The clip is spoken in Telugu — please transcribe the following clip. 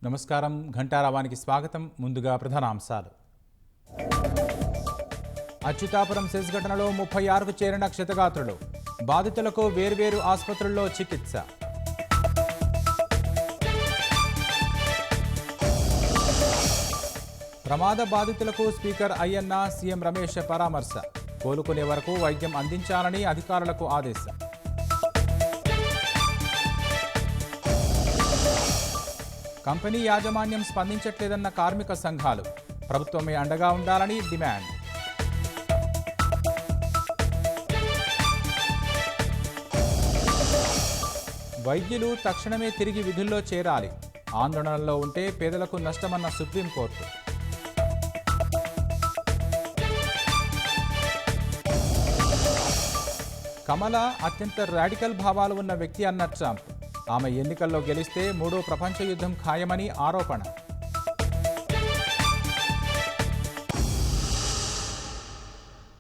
నమస్కారం. ఘంటారావానికి స్వాగతం. ముందుగా ప్రధానాంశాలు. అచ్యుతాపురం సెస్ ఘటనలో 36కు చేరిన క్షతగాత్రులు. బాధితులకు వేర్వేరు ఆసుపత్రుల్లో చికిత్స. ప్రమాద బాధితులకు స్పీకర్ అయ్యన్న, సీఎం రమేష్ పరామర్శ. కోలుకునే వరకు వైద్యం అందించాలని అధికారులకు ఆదేశం. కంపెనీ యాజమాన్యం స్పందించట్లేదన్న కార్మిక సంఘాలు. ప్రభుత్వమే అండగా ఉండాలని డిమాండ్. వైద్యులు తక్షణమే తిరిగి విధుల్లో చేరాలి. ఆందోళనలో ఉంటే పేదలకు నష్టమన్న సుప్రీంకోర్టు. కమల అత్యంత రాడికల్ భావాలు ఉన్న వ్యక్తి అన్న ట్రంప్. ఆమె ఎన్నికల్లో గెలిస్తే 3వ ప్రపంచ యుద్ధం ఖాయమని ఆరోపణ.